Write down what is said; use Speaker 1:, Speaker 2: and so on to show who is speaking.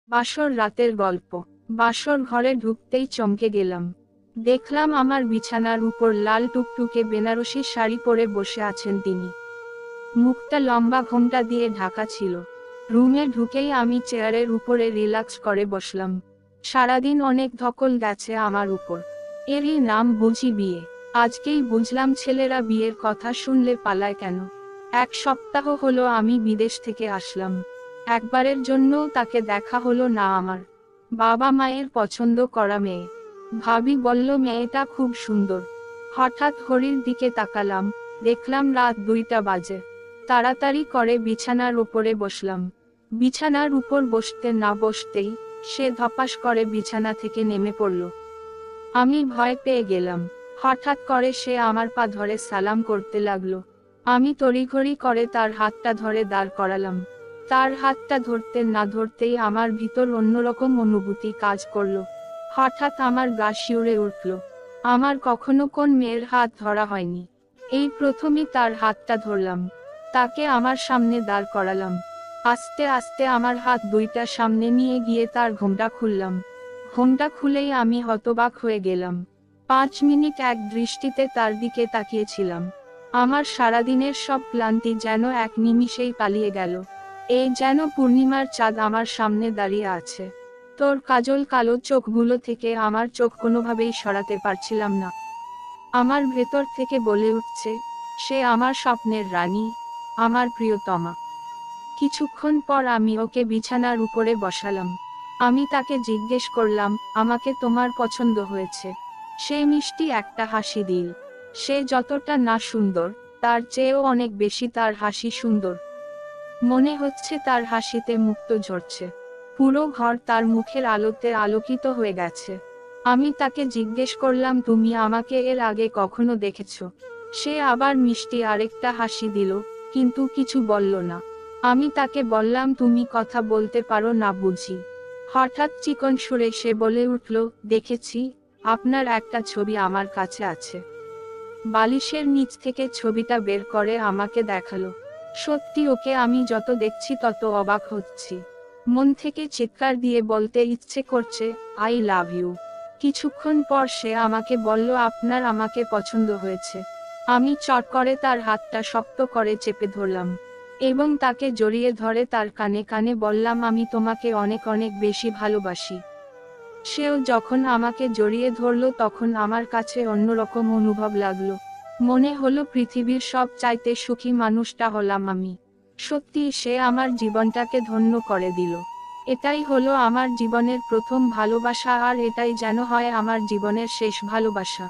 Speaker 1: বাসর রাতের গল্প। বাসর ঘরে ঢুকতেই চমকে গেলাম। দেখলাম আমার বিছানার উপর লাল টুকটুকে বেনারসি শাড়ি পরে বসে আছেন তিনি। মুখটা লম্বা ঘোমটা দিয়ে ঢাকা ছিল। রুমে ঢুকেই আমি চেয়ারের উপরে রিল্যাক্স করে বসলাম। সারাদিন অনেক ধকল গেছে আমার উপর। এরই নাম বুঝি বিয়ে। আজকেই বুঝলাম ছেলেরা বিয়ের কথা শুনলে পালায় কেন। 1 সপ্তাহ হলো আমি বিদেশ থেকে আসলাম। একবারের জন্যও তাকে দেখা হলো না আমার। বাবা মায়ের পছন্দ করা মেয়ে। ভাবি বলল মেয়েটা খুব সুন্দর। হঠাৎ ঘড়ির দিকে তাকালাম, দেখলাম রাত 2টা বাজে। তাড়াতাড়ি করে বিছানার উপরে বসলাম। বিছানার উপর বসতে না বসতেই সে ধপাস করে বিছানা থেকে নেমে পড়ল। আমি ভয় পেয়ে গেলাম। হঠাৎ করে সে আমার পা ধরে সালাম করতে লাগলো। আমি তড়িঘড়ি করে তার হাতটা ধরে দাঁড় করালাম। তার হাতটা ধরতে না ধরতেই আমার ভিতর অন্যরকম অনুভূতি কাজ করলো। হঠাৎ আমার গা শিউরে উঠল। আমার কখনো কোন মেয়ের হাত ধরা হয়নি। এই প্রথমই তার হাতটা ধরলাম। তাকে আমার সামনে দাঁড় করালাম। আস্তে আস্তে আমার হাত 2টা সামনে নিয়ে গিয়ে তার ঘোমটা খুললাম। ঘোমটা খুলেই আমি হতবাক হয়ে গেলাম। 5 মিনিট এক দৃষ্টিতে তার দিকে তাকিয়েছিলাম। আমার সারাদিনের সব ক্লান্তি যেন এক নিমিষেই পালিয়ে গেল। এই যেন পূর্ণিমার চাঁদ আমার সামনে দাঁড়িয়ে আছে। তোর কাজল কালো চোখগুলো থেকে আমার চোখ কোনোভাবেই সরাতে পারছিলাম না। আমার ভেতর থেকে বলে উঠছে, সে আমার স্বপ্নের রানী, আমার প্রিয়তমা। কিছুক্ষণ পর আমি ওকে বিছানার উপরে বসালাম। আমি তাকে জিজ্ঞেস করলাম, আমাকে তোমার পছন্দ হয়েছে? সে মিষ্টি একটা হাসি দিল। সে যতটা না সুন্দর, তার চেয়েও অনেক বেশি তার হাসি সুন্দর। মনে হচ্ছে তার হাসিতে মুক্তো ঝরছে। পুরো ঘর তার মুখের আলোতে আলোকিত হয়ে গেছে। আমি তাকে জিজ্ঞেস করলাম, তুমি আমাকে এর আগে কখনো দেখেছো? সে আবার মিষ্টি আরেকটা হাসি দিল, কিন্তু কিছু বলল না। আমি তাকে বললাম, তুমি কথা বলতে পারো না বুঝি? হঠাৎ চিকন সুরে সে বলে উঠল, দেখেছি, আপনার একটা ছবি আমার কাছে আছে। বালিশের নিচ থেকে ছবিটা বের করে আমাকে দেখালো। সত্যি ওকে আমি যত দেখছি তত অবাক হচ্ছি। মন থেকে চিৎকার দিয়ে বলতে ইচ্ছে করছে, আই লাভ ইউ। কিছুক্ষণ পর সে আমাকে বলল, আপনার আমাকে পছন্দ হয়েছে। আমি চট করে তার হাতটা শক্ত করে চেপে ধরলাম এবং তাকে জড়িয়ে ধরে তার কানে কানে বললাম, আমি তোমাকে অনেক অনেক বেশি ভালোবাসি। সেও যখন আমাকে জড়িয়ে ধরল তখন আমার কাছে অন্যরকম অনুভব লাগলো। মনে হলো পৃথিবীর সব চাইতে সুখী মানুষটা হলাম আমি। সত্যি সে আমার জীবনটাকে ধন্য করে দিল। এটাই হলো আমার জীবনের প্রথম ভালোবাসা, আর এটাই যেন হয় আমার জীবনের শেষ ভালোবাসা।